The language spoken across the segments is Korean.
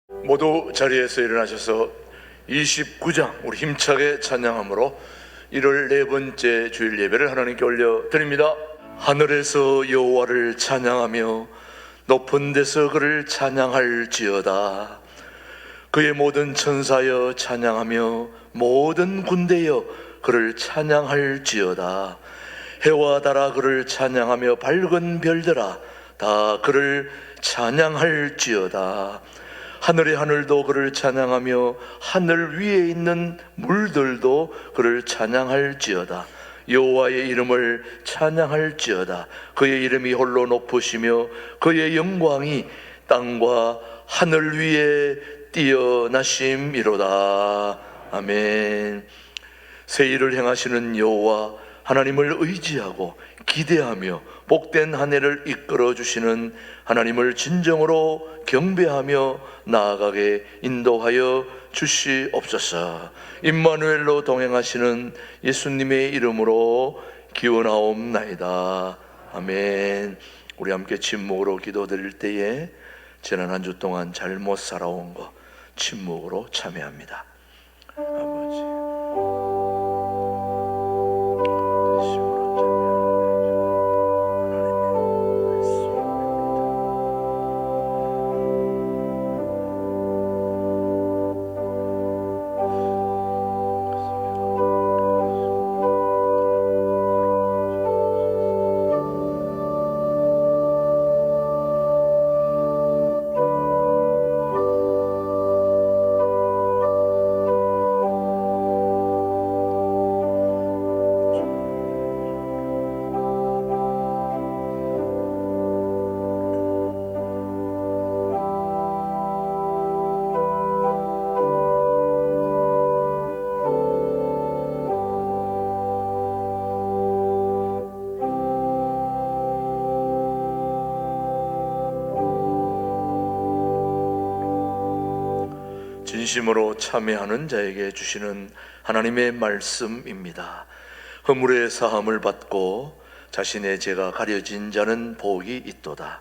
모두 자리에서 일어나셔서 29장 우리 힘차게 찬양함으로 1월 네 번째 주일 예배를 하나님께 올려드립니다. 하늘에서 여호와를 찬양하며 높은 데서 그를 찬양할지어다. 그의 모든 천사여 찬양하며 모든 군대여 그를 찬양할지어다. 해와 달아 그를 찬양하며 밝은 별들아 다 그를 찬양할지어다. 하늘의 하늘도 그를 찬양하며 하늘 위에 있는 물들도 그를 찬양할지어다. 여호와의 이름을 찬양할지어다. 그의 이름이 홀로 높으시며 그의 영광이 땅과 하늘 위에 뛰어나심이로다. 아멘. 새 일을 행하시는 여호와 하나님을 의지하고 기대하며 복된 한 해를 이끌어 주시는 하나님을 진정으로 경배하며 나아가게 인도하여 주시옵소서. 임마누엘로 동행하시는 예수님의 이름으로 기원하옵나이다. 아멘. 우리 함께 침묵으로 기도드릴 때에 지난 한 주 동안 잘못 살아온 거 침묵으로 참여합니다. 아버지 진심으로 참여하는 자에게 주시는 하나님의 말씀입니다. 허물의 사함을 받고 자신의 죄가 가려진 자는 복이 있도다.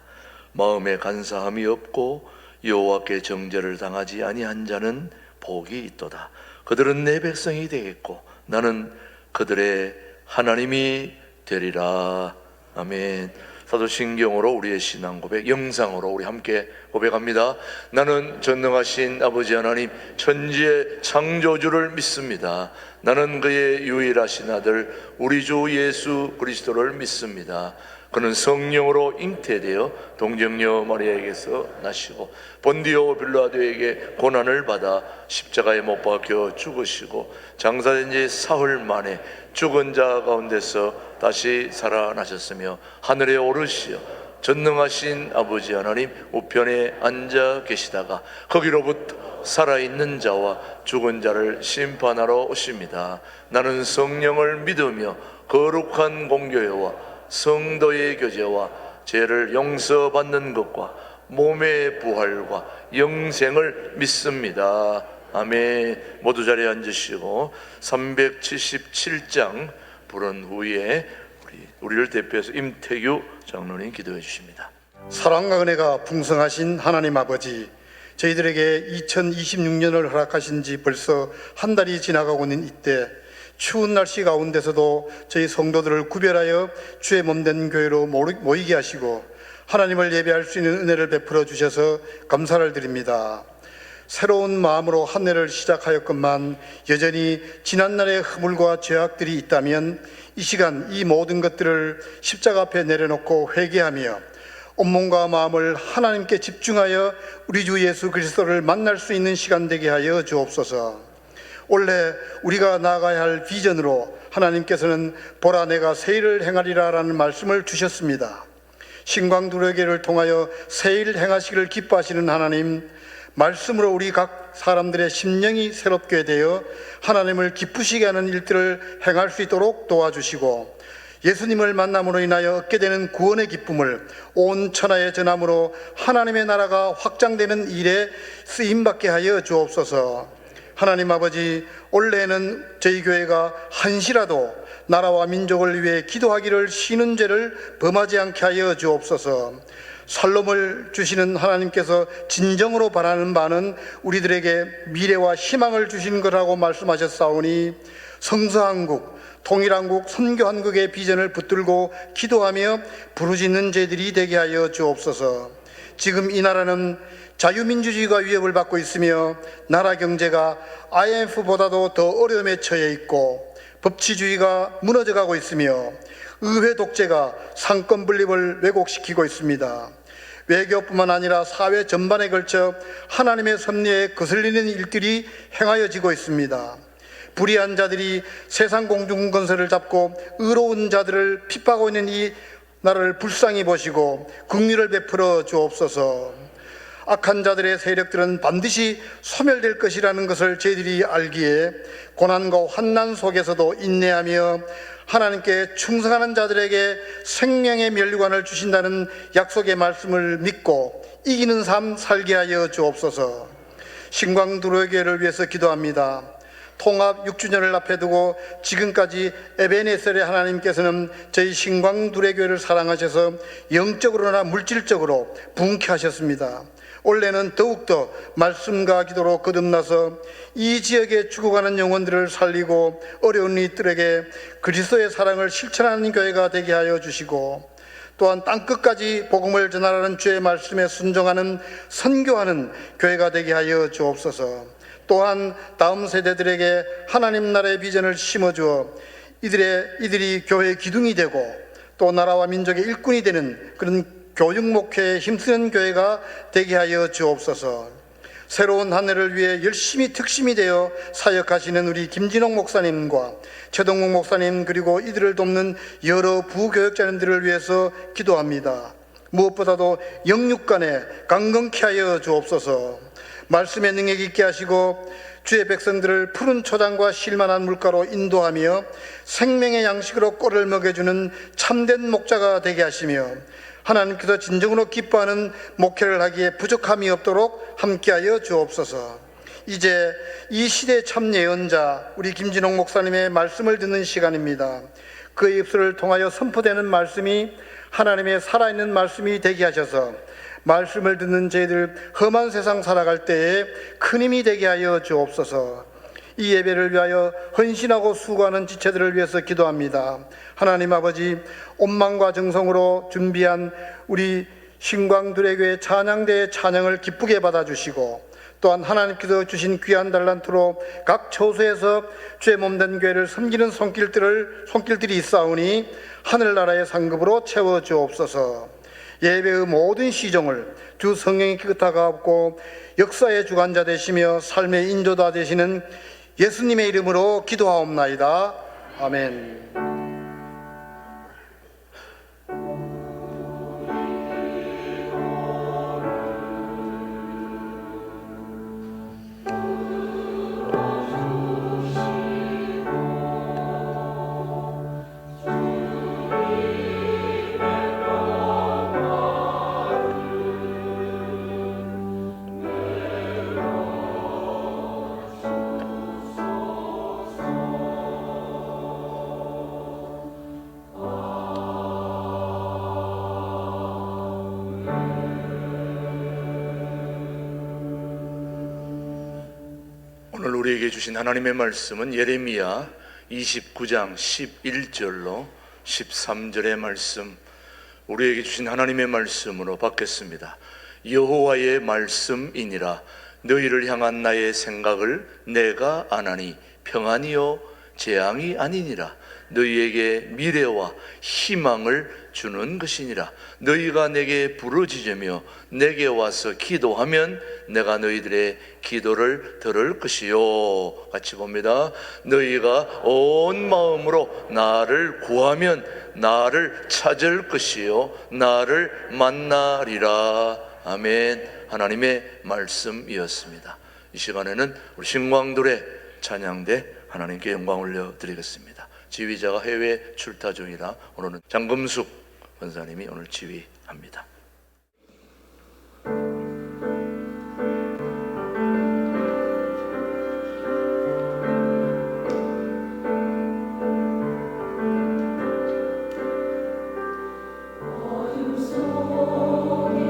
마음에 간사함이 없고 여호와께 정죄를 당하지 아니한 자는 복이 있도다. 그들은 내 백성이 되겠고 나는 그들의 하나님이 되리라. 아멘. 사도신경으로 우리의 신앙 고백, 영상으로 우리 함께 고백합니다. 나는 전능하신 아버지 하나님 천지의 창조주를 믿습니다. 나는 그의 유일하신 아들 우리 주 예수 그리스도를 믿습니다. 그는 성령으로 잉태되어 동정녀 마리아에게서 나시고 본디오 빌라도에게 고난을 받아 십자가에 못 박혀 죽으시고 장사된 지 사흘 만에 죽은 자 가운데서 다시 살아나셨으며 하늘에 오르시어 전능하신 아버지 하나님 우편에 앉아 계시다가 거기로부터 살아있는 자와 죽은 자를 심판하러 오십니다. 나는 성령을 믿으며 거룩한 공교회와 성도의 교제와 죄를 용서받는 것과 몸의 부활과 영생을 믿습니다. 아멘. 모두 자리에 앉으시고 377장 부른 후에 우리를 대표해서 임태규 장로님 기도해 주십니다. 사랑과 은혜가 풍성하신 하나님 아버지, 저희들에게 2026년을 허락하신 지 벌써 한 달이 지나가고 있는 이때 추운 날씨 가운데서도 저희 성도들을 구별하여 주의 몸된 교회로 모이게 하시고 하나님을 예배할 수 있는 은혜를 베풀어 주셔서 감사를 드립니다. 새로운 마음으로 한 해를 시작하였건만 여전히 지난날의 허물과 죄악들이 있다면 이 시간 이 모든 것들을 십자가 앞에 내려놓고 회개하며 온몸과 마음을 하나님께 집중하여 우리 주 예수 그리스도를 만날 수 있는 시간 되게 하여 주옵소서. 원래 우리가 나아가야 할 비전으로 하나님께서는 보라 내가 새 일을 행하리라 라는 말씀을 주셨습니다. 신광두려계를 통하여 새 일 행하시기를 기뻐하시는 하나님, 말씀으로 우리 각 사람들의 심령이 새롭게 되어 하나님을 기쁘시게 하는 일들을 행할 수 있도록 도와주시고 예수님을 만남으로 인하여 얻게 되는 구원의 기쁨을 온 천하에 전함으로 하나님의 나라가 확장되는 일에 쓰임받게 하여 주옵소서. 하나님 아버지, 올해에는 저희 교회가 한시라도 나라와 민족을 위해 기도하기를 쉬는 죄를 범하지 않게 하여 주옵소서. 살롬을 주시는 하나님께서 진정으로 바라는 바는 우리들에게 미래와 희망을 주시는 거라고 말씀하셨사오니 성서한국, 통일한국, 선교한국의 비전을 붙들고 기도하며 부르짖는 저희들이 되게 하여 주옵소서. 지금 이 나라는 자유민주주의가 위협을 받고 있으며 나라 경제가 IMF보다도 더 어려움에 처해 있고 법치주의가 무너져가고 있으며 의회 독재가 상권 분립을 왜곡시키고 있습니다. 외교뿐만 아니라 사회 전반에 걸쳐 하나님의 섭리에 거슬리는 일들이 행하여지고 있습니다. 불의한 자들이 세상 공중건설을 잡고 의로운 자들을 핍박하고 있는 이 나라를 불쌍히 보시고 긍휼을 베풀어 주옵소서. 악한 자들의 세력들은 반드시 소멸될 것이라는 것을 저희들이 알기에 고난과 환난 속에서도 인내하며 하나님께 충성하는 자들에게 생명의 면류관을 주신다는 약속의 말씀을 믿고 이기는 삶 살게 하여 주옵소서. 신광두로교회를 위해서 기도합니다. 통합 6주년을 앞에 두고 지금까지 에베네셀의 하나님께서는 저희 신광두레교회를 사랑하셔서 영적으로나 물질적으로 부흥케 하셨습니다. 올해는 더욱더 말씀과 기도로 거듭나서 이 지역에 죽어가는 영혼들을 살리고 어려운 이들에게 그리스도의 사랑을 실천하는 교회가 되게 하여 주시고, 또한 땅끝까지 복음을 전하라는 주의 말씀에 순종하는 선교하는 교회가 되게 하여 주옵소서. 또한 다음 세대들에게 하나님 나라의 비전을 심어주어 이들이 교회의 기둥이 되고 또 나라와 민족의 일꾼이 되는 그런 교육 목회에 힘쓰는 교회가 되게 하여 주옵소서. 새로운 한 해를 위해 열심히 특심이 되어 사역하시는 우리 김진홍 목사님과 최동국 목사님, 그리고 이들을 돕는 여러 부교역자님들을 위해서 기도합니다. 무엇보다도 영육간에 강건케 하여 주옵소서. 말씀의 능력 있게 하시고 주의 백성들을 푸른 초장과 실만한 물가로 인도하며 생명의 양식으로 꼴을 먹여주는 참된 목자가 되게 하시며 하나님께서 진정으로 기뻐하는 목회를 하기에 부족함이 없도록 함께하여 주옵소서. 이제 이 시대의 참 예언자 우리 김진홍 목사님의 말씀을 듣는 시간입니다. 그의 입술을 통하여 선포되는 말씀이 하나님의 살아있는 말씀이 되게 하셔서 말씀을 듣는 저희들 험한 세상 살아갈 때에 큰 힘이 되게 하여 주옵소서. 이 예배를 위하여 헌신하고 수고하는 지체들을 위해서 기도합니다. 하나님 아버지, 온망과 정성으로 준비한 우리 신광두레교회 찬양대의 찬양을 기쁘게 받아주시고, 또한 하나님께서 주신 귀한 달란트로 각 처소에서 주의 몸된 교회를 섬기는 손길들이 있사오니 하늘나라의 상급으로 채워주옵소서. 예배의 모든 시종을 주 성령이 깨끗하고 역사의 주관자 되시며 삶의 인도자 되시는 예수님의 이름으로 기도하옵나이다. 아멘. 오늘 우리에게 주신 하나님의 말씀은 예레미야 29장 11절로 13절의 말씀, 우리에게 주신 하나님의 말씀으로 받겠습니다. 여호와의 말씀이니라. 너희를 향한 나의 생각을 내가 아나니 평안이요 재앙이 아니니라. 너희에게 미래와 희망을 주는 것이니라. 너희가 내게 부르짖으며 내게 와서 기도하면 내가 너희들의 기도를 들을 것이요. 같이 봅니다. 너희가 온 마음으로 나를 구하면 나를 찾을 것이요 나를 만나리라. 아멘. 하나님의 말씀이었습니다. 이 시간에는 우리 신광도래 찬양대 하나님께 영광 올려드리겠습니다. 지휘자가 해외 출타 중이라 오늘은 장금숙 권사님이 오늘 지휘합니다. 어둠 속에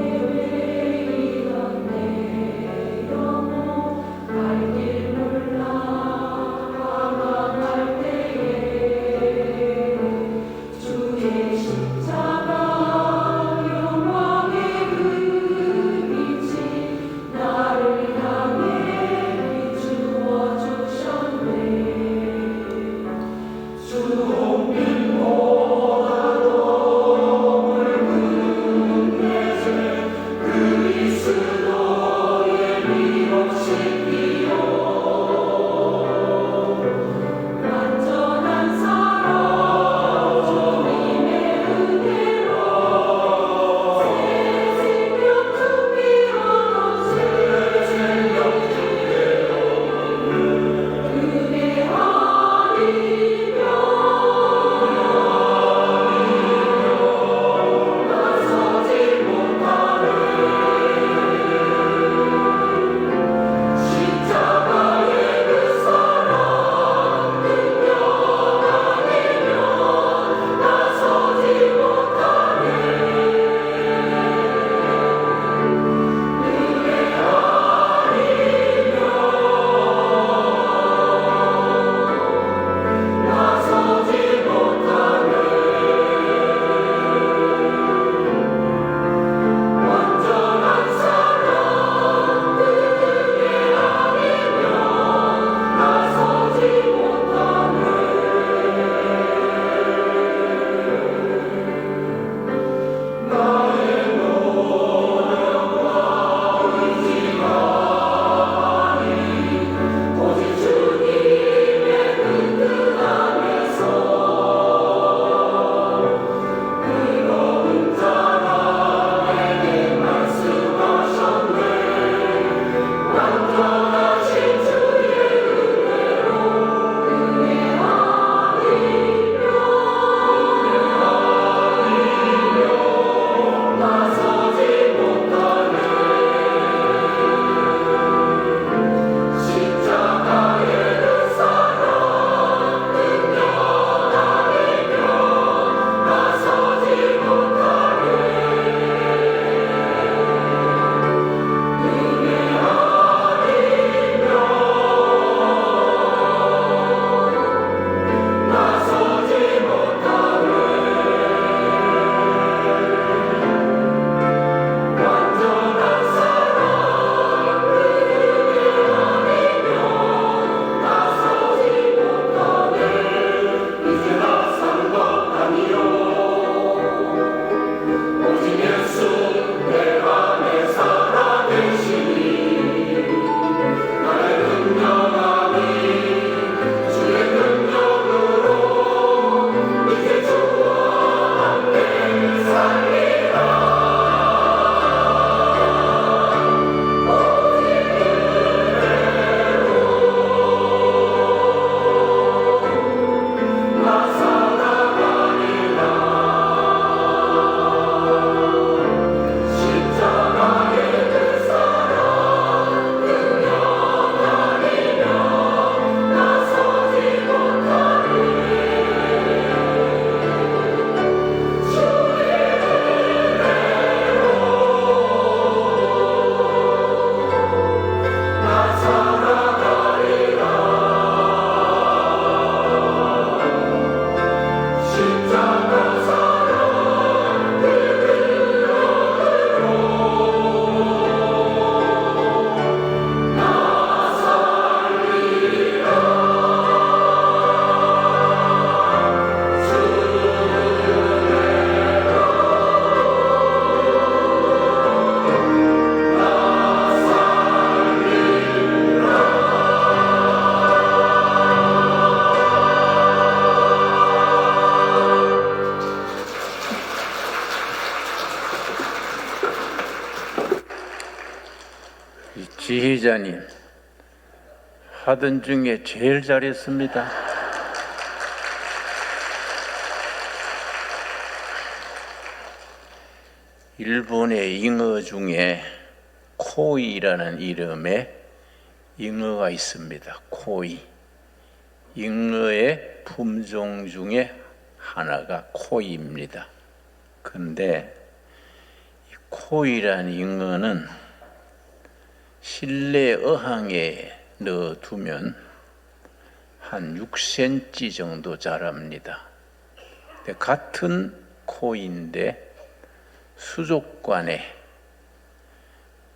이 지휘자님 하던 중에 제일 잘했습니다. 일본의 잉어 중에 코이라는 이름의 잉어가 있습니다. 코이. 잉어의 품종 중에 하나가 코이입니다. 근데 이 코이라는 잉어는 실내 어항에 넣어두면 한 6cm 정도 자랍니다. 근데 같은 코이인데 수족관에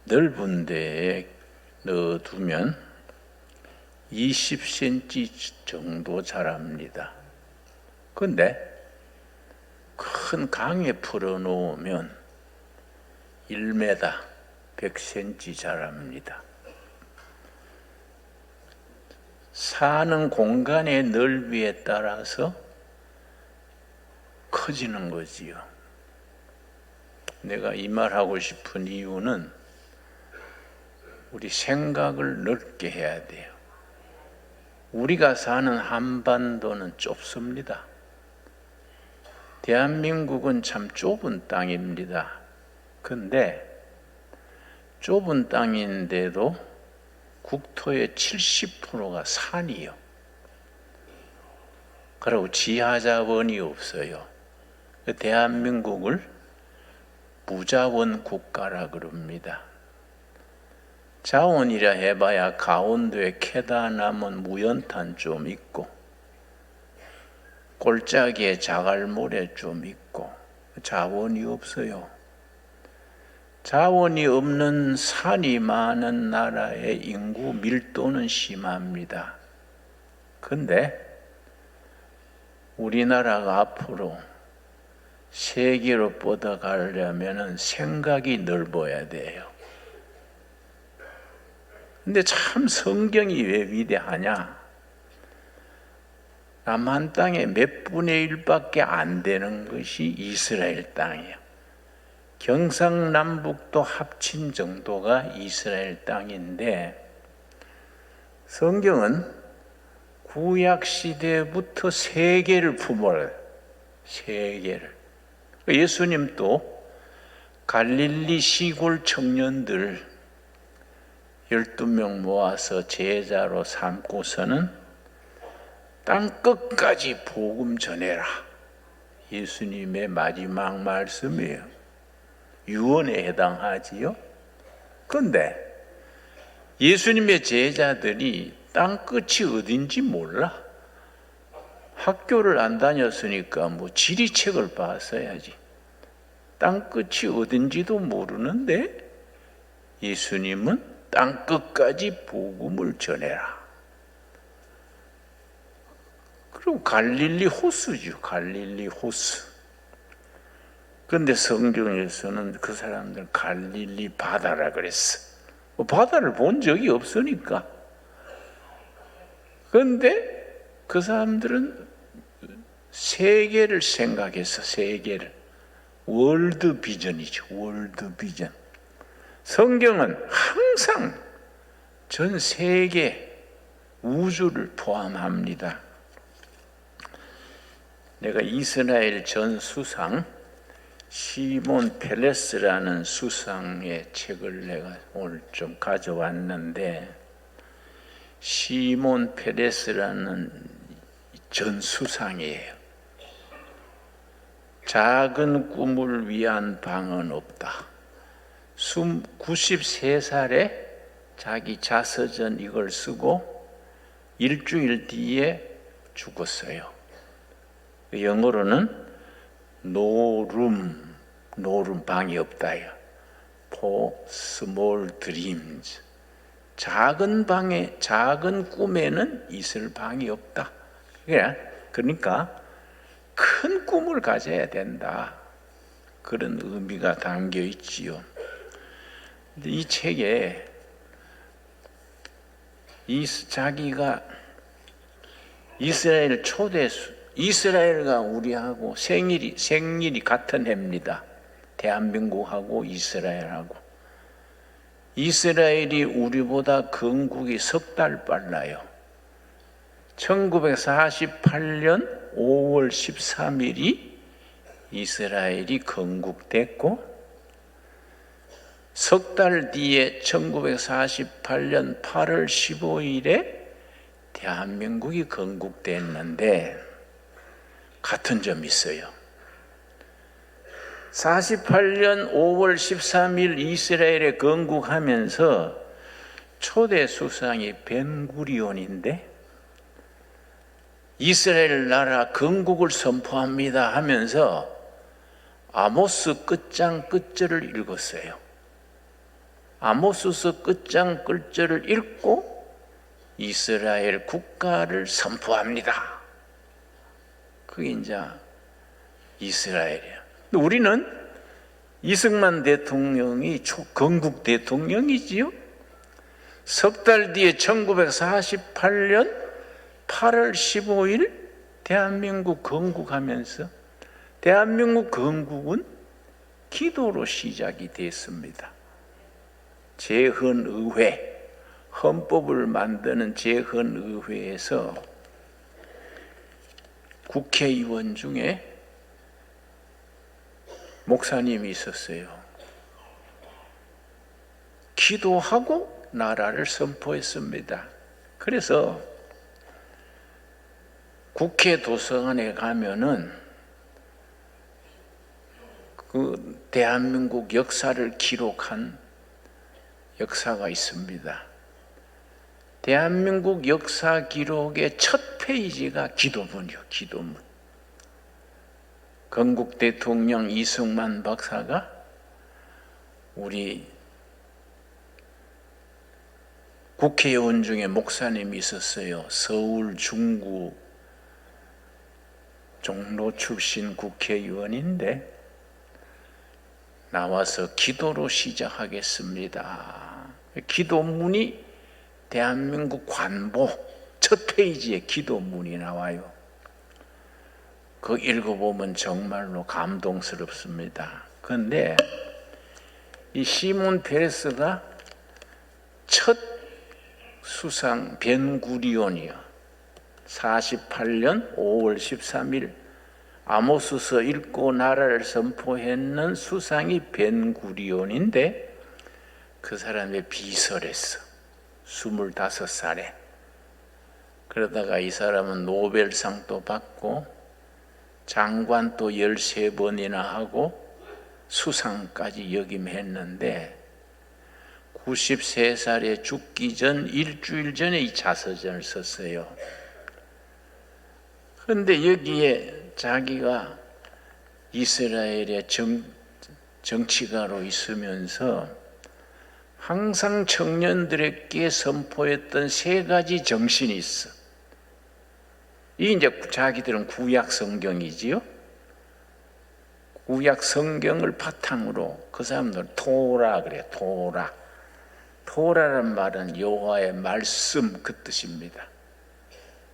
넓은 데에 넣어두면 20cm 정도 자랍니다. 근데 큰 강에 풀어놓으면 1m, 100cm 자랍니다. 사는 공간의 넓이에 따라서 커지는 거지요. 내가 이 말하고 싶은 이유는 우리 생각을 넓게 해야 돼요. 우리가 사는 한반도는 좁습니다. 대한민국은 참 좁은 땅입니다. 근데 좁은 땅인데도 국토의 70%가 산이요. 그리고 지하자원이 없어요. 대한민국을 무자원 국가라 그럽니다. 자원이라 해봐야 강원도에 캐다 남은 무연탄 좀 있고 골짜기에 자갈모래 좀 있고 자원이 없어요. 자원이 없는 산이 많은 나라의 인구 밀도는 심합니다. 근데 우리나라가 앞으로 세계로 뻗어가려면 생각이 넓어야 돼요. 근데 참 성경이 왜 위대하냐? 남한 땅의 몇 분의 1밖에 안 되는 것이 이스라엘 땅이에요. 경상남북도 합친 정도가 이스라엘 땅인데 성경은 구약 시대부터 세계를 품어요. 세계를. 예수님도 갈릴리 시골 청년들 12명 모아서 제자로 삼고서는 땅 끝까지 복음 전해라. 예수님의 마지막 말씀이에요. 유언에 해당하지요. 그런데 예수님의 제자들이 땅 끝이 어딘지 몰라. 학교를 안 다녔으니까 뭐 지리책을 봤어야지. 땅 끝이 어딘지도 모르는데 예수님은 땅 끝까지 복음을 전해라. 그리고 갈릴리 호수죠. 갈릴리 호수. 그런데 성경에서는 그 사람들 갈릴리 바다라 그랬어. 바다를 본 적이 없으니까. 그런데 그 사람들은 세계를 생각해서 세계를. 월드 비전이죠. 월드 비전. 성경은 항상 전 세계 우주를 포함합니다. 내가 이스라엘 전 수상 시몬 페레스라는 수상의 책을 내가 오늘 좀 가져왔는데 시몬 페레스라는 전 수상이에요. 작은 꿈을 위한 방은 없다. 93살에 자기 자서전 이걸 쓰고 일주일 뒤에 죽었어요. 영어로는 no room 방이 없다요. For small dreams. 작은 방에, 작은 꿈에는 있을 방이 없다. 그러니까 큰 꿈을 가져야 된다. 그런 의미가 담겨 있지요. 이 책에 자기가 이스라엘 이스라엘과 우리하고 생일이 같은 해입니다. 대한민국하고 이스라엘하고. 이스라엘이 우리보다 건국이 석 달 빨라요. 1948년 5월 13일이 이스라엘이 건국됐고 석 달 뒤에 1948년 8월 15일에 대한민국이 건국됐는데 같은 점이 있어요. 48년 5월 13일 이스라엘에 건국하면서 초대 수상이 벤구리온인데 이스라엘 나라 건국을 선포합니다 하면서 아모스 끝장 끝절을 읽었어요. 아모스서 끝장 끝절을 읽고 이스라엘 국가를 선포합니다. 그게 이제 이스라엘이에요. 우리는 이승만 대통령이 건국 대통령이지요. 석 달 뒤에 1948년 8월 15일 대한민국 건국하면서 대한민국 건국은 기도로 시작이 됐습니다. 제헌의회, 헌법을 만드는 제헌의회에서 국회의원 중에 목사님이 있었어요. 기도하고 나라를 선포했습니다. 그래서 국회 도서관에 가면은 그 대한민국 역사를 기록한 역사가 있습니다. 대한민국 역사 기록의 첫 페이지가 기도문이요, 기도문. 건국 대통령 이승만 박사가 우리 국회의원 중에 목사님이 있었어요. 서울 중구 종로 출신 국회의원인데 나와서 기도로 시작하겠습니다. 기도문이 대한민국 관보 첫 페이지에 기도문이 나와요. 그거 읽어보면 정말로 감동스럽습니다. 그런데 이 시몬 페레스가 첫 수상 벤구리온이요. 48년 5월 13일 아모스서 읽고 나라를 선포했는 수상이 벤구리온인데 그 사람의 비설했어. 25살에. 그러다가 이 사람은 노벨상도 받고 장관도 13번이나 하고 수상까지 역임했는데 93살에 죽기 전 일주일 전에 이 자서전을 썼어요. 그런데 여기에 자기가 이스라엘의 정치가로 있으면서 항상 청년들에게 선포했던 세 가지 정신이 있어. 이 이제 자기들은 구약 성경이지요. 구약 성경을 바탕으로 그 사람들은 토라 그래, 토라. 토라란 말은 여호와의 말씀 그 뜻입니다.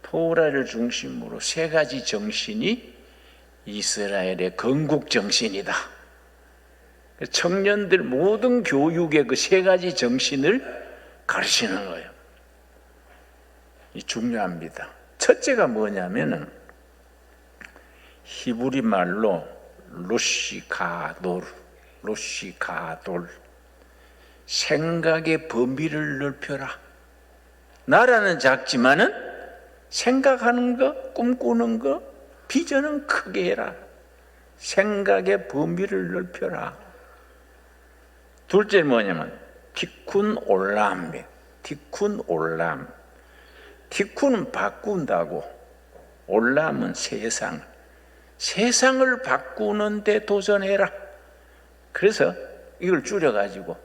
토라를 중심으로 세 가지 정신이 이스라엘의 건국 정신이다. 청년들 모든 교육의 그 세 가지 정신을 가르치는 거예요. 이 중요합니다. 첫째가 뭐냐면은 히브리 말로 로시가돌, 생각의 범위를 넓혀라. 나라는 작지만은 생각하는 거, 꿈꾸는 거, 비전은 크게 해라. 생각의 범위를 넓혀라. 둘째는 뭐냐면 티쿤 올람. 티쿤 올람. 티쿤은 바꾼다고, 올람은 세상. 세상을 바꾸는데 도전해라. 그래서 이걸 줄여가지고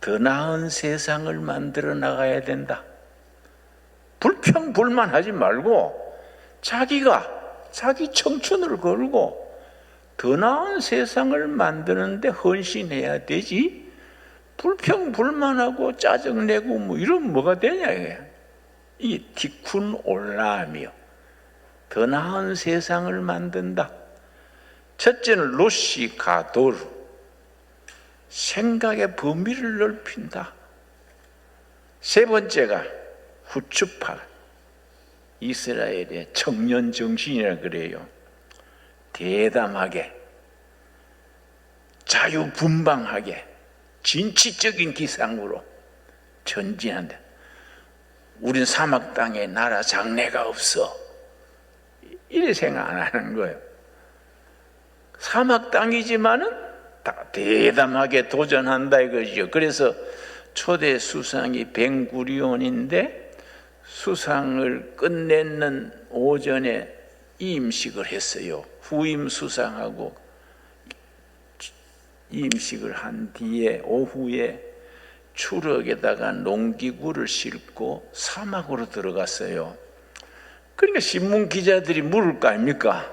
더 나은 세상을 만들어 나가야 된다. 불평불만하지 말고 자기 청춘을 걸고 더 나은 세상을 만드는데 헌신해야 되지. 불평불만하고 짜증내고 뭐 이러면 뭐가 되냐 이게. 이 티쿤 올람이요. 더 나은 세상을 만든다. 첫째는 로시 가돌. 생각의 범위를 넓힌다. 세 번째가 후추파, 이스라엘의 청년 정신이라 그래요. 대담하게, 자유분방하게, 진취적인 기상으로 전진한다. 우린 사막 땅에 나라 장래가 없어, 이래 생각 안 하는 거예요. 사막 땅이지만은 다 대담하게 도전한다 이거죠. 그래서 초대 수상이 벤구리온인데 수상을 끝내는 오전에 이임식을 했어요. 후임 수상하고 이임식을 한 뒤에 오후에 추럭에다가 농기구를 싣고 사막으로 들어갔어요. 그러니까 신문 기자들이 물을 거 아닙니까?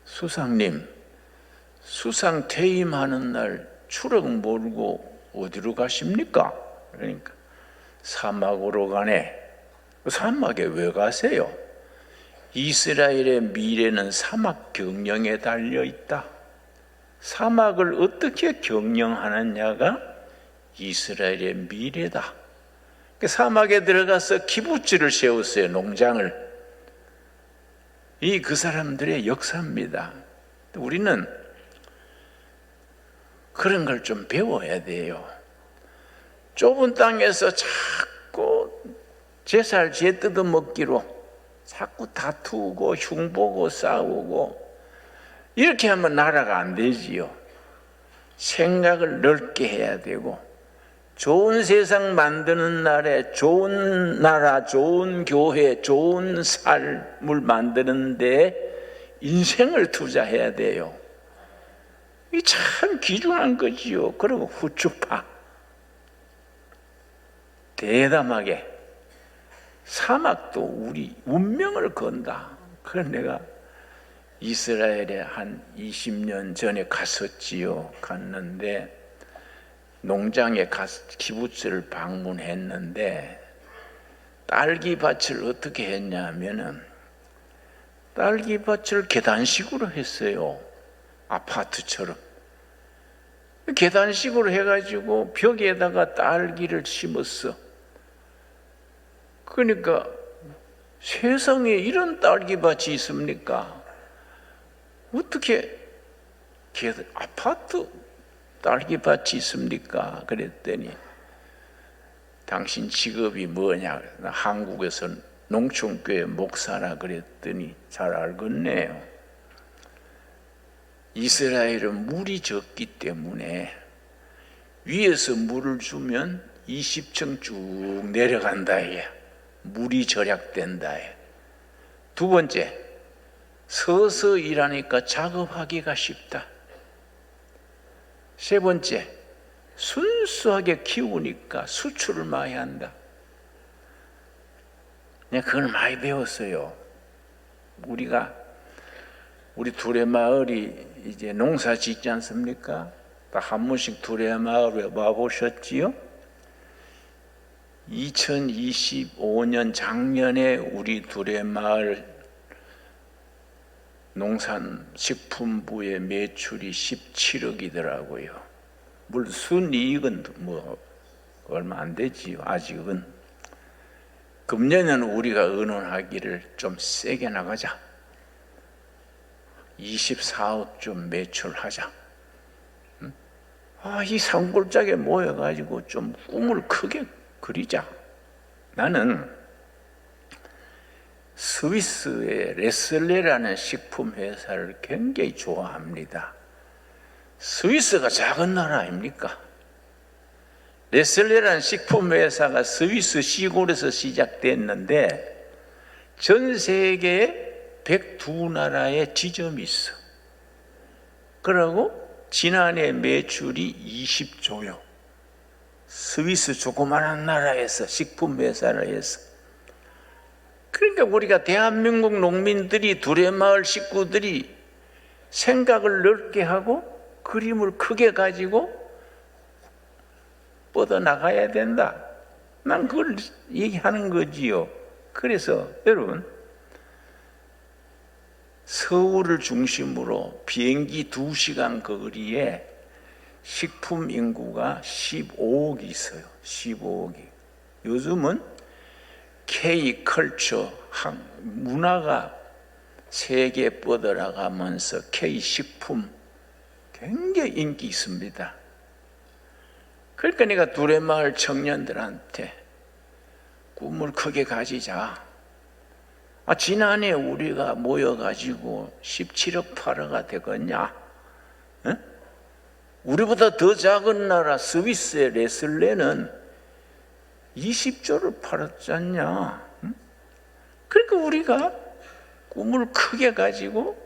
수상님, 수상 퇴임하는 날 추럭 몰고 어디로 가십니까? 그러니까 사막으로 가네. 사막에 왜 가세요? 이스라엘의 미래는 사막 경영에 달려 있다. 사막을 어떻게 경영하느냐가 이스라엘의 미래다. 사막에 들어가서 키부츠를 세웠어요. 농장을. 이 그 사람들의 역사입니다. 우리는 그런 걸 좀 배워야 돼요. 좁은 땅에서 자꾸 제살 제 뜯어먹기로 자꾸 다투고 흉보고 싸우고 이렇게 하면 나라가 안 되지요. 생각을 넓게 해야 되고 좋은 세상 만드는 날에 좋은 나라, 좋은 교회, 좋은 삶을 만드는 데 인생을 투자해야 돼요. 이 참 귀중한 거지요. 그리고 후추파, 대담하게, 사막도 우리 운명을 건다. 그래서 내가 이스라엘에 한 20년 전에 갔었지요. 갔는데 농장에 가서 키부츠를 방문했는데 딸기밭을 어떻게 했냐면은 딸기밭을 계단식으로 했어요. 아파트처럼 계단식으로 해가지고 벽에다가 딸기를 심었어. 그러니까 세상에 이런 딸기밭이 있습니까? 어떻게 아파트 딸기밭이 있습니까? 그랬더니 당신 직업이 뭐냐? 한국에서 농촌교회 목사라 그랬더니 잘 알겠네요. 이스라엘은 물이 적기 때문에 위에서 물을 주면 20층 쭉 내려간다. 물이 절약된다. 두 번째, 서서 일하니까 작업하기가 쉽다. 세 번째, 순수하게 키우니까 수출을 많이 한다. 내가 그걸 많이 배웠어요. 우리 두레마을이 이제 농사 짓지 않습니까? 한 번씩 두레마을에 와보셨지요? 2025년 작년에 우리 두레마을 농산식품부의 매출이 17억이더라고요. 물론 순이익은 뭐 얼마 안 되지요. 아직은. 금년에는 우리가 의논하기를 좀 세게 나가자. 24억 좀 매출하자. 이 산골짜기에 모여가지고 좀 꿈을 크게 그리자. 나는 스위스의 레슬레라는 식품 회사를 굉장히 좋아합니다. 스위스가 작은 나라 아닙니까? 레슬레라는 식품 회사가 스위스 시골에서 시작됐는데 전 세계에 102나라에 지점이 있어. 그러고 지난해 매출이 20조요. 스위스 조그마한 나라에서 식품 회사를 해서. 그러니까 우리가 대한민국 농민들이 두레마을 식구들이 생각을 넓게 하고 그림을 크게 가지고 뻗어나가야 된다. 난 그걸 얘기하는 거지요. 그래서 여러분, 서울을 중심으로 비행기 2시간 거리에 식품 인구가 15억이 있어요. 15억이. 요즘은 K컬처 문화가 세계에 뻗어나가면서 K식품 굉장히 인기 있습니다. 그러니까 내가 두레마을 청년들한테 꿈을 크게 가지자. 지난해 우리가 모여가지고 17억 팔아가 되겠냐? 응? 우리보다 더 작은 나라 스위스의 레슬레는 20조를 팔았지 않냐? 응? 그러니까 우리가 꿈을 크게 가지고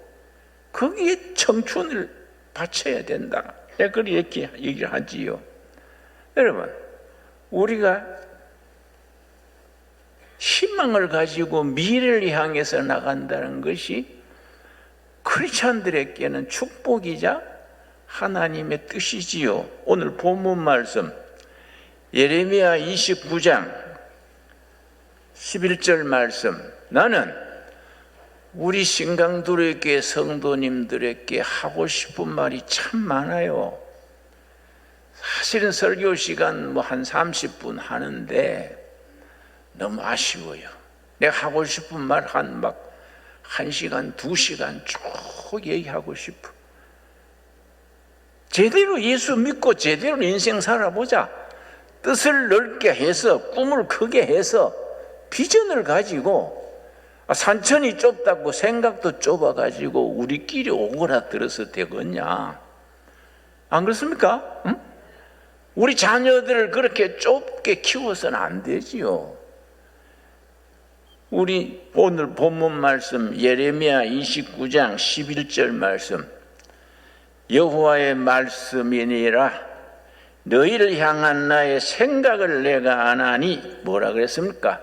거기에 청춘을 바쳐야 된다. 내가 그렇게 얘기를 하지요. 여러분, 우리가 희망을 가지고 미래를 향해서 나간다는 것이 크리스찬들에게는 축복이자 하나님의 뜻이지요. 오늘 본문 말씀 예레미야 29장 11절 말씀, 나는 우리 신강두레교회 성도님들에게 하고 싶은 말이 참 많아요. 사실은 설교 시간 한 30분 하는데 너무 아쉬워요. 내가 하고 싶은 말 한 1시간, 2시간 쭉 얘기하고 싶어. 제대로 예수 믿고 제대로 인생 살아보자. 뜻을 넓게 해서 꿈을 크게 해서 비전을 가지고, 산천이 좁다고 생각도 좁아가지고 우리끼리 오그라들어서 되겠냐? 안 그렇습니까? 응? 우리 자녀들을 그렇게 좁게 키워서는 안 되지요. 우리 오늘 본문 말씀 예레미야 29장 11절 말씀, 여호와의 말씀이니라 너희를 향한 나의 생각을 내가 아나니, 뭐라 그랬습니까?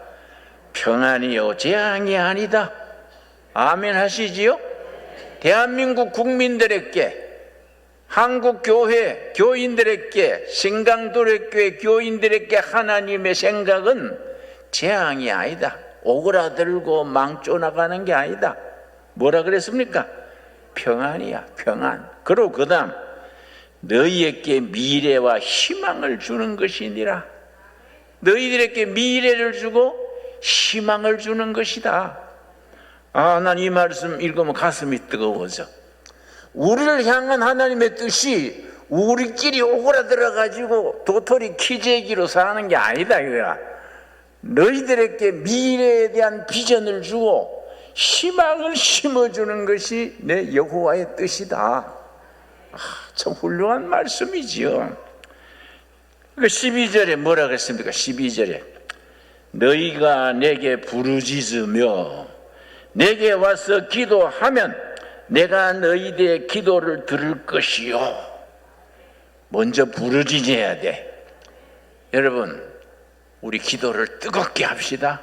평안이요 재앙이 아니다. 아멘 하시지요? 대한민국 국민들에게, 한국 교회 교인들에게, 신강도래교회 교인들에게 하나님의 생각은 재앙이 아니다. 오그라들고 망쳐 나가는 게 아니다. 뭐라 그랬습니까? 평안이야, 평안. 그리고 그 다음, 너희에게 미래와 희망을 주는 것이니라. 너희들에게 미래를 주고 희망을 주는 것이다. 난 이 말씀 읽으면 가슴이 뜨거워져. 우리를 향한 하나님의 뜻이 우리끼리 오그라들어 가지고 도토리 키재기로 사는 게 아니다 이거야. 너희들에게 미래에 대한 비전을 주고 희망을 심어주는 것이 내 여호와의 뜻이다. 참 훌륭한 말씀이지요. 12절에 뭐라 그랬습니까? 12절에 너희가 내게 부르짖으며 내게 와서 기도하면 내가 너희들의 기도를 들을 것이요. 먼저 부르짖어야 돼. 여러분, 우리 기도를 뜨겁게 합시다.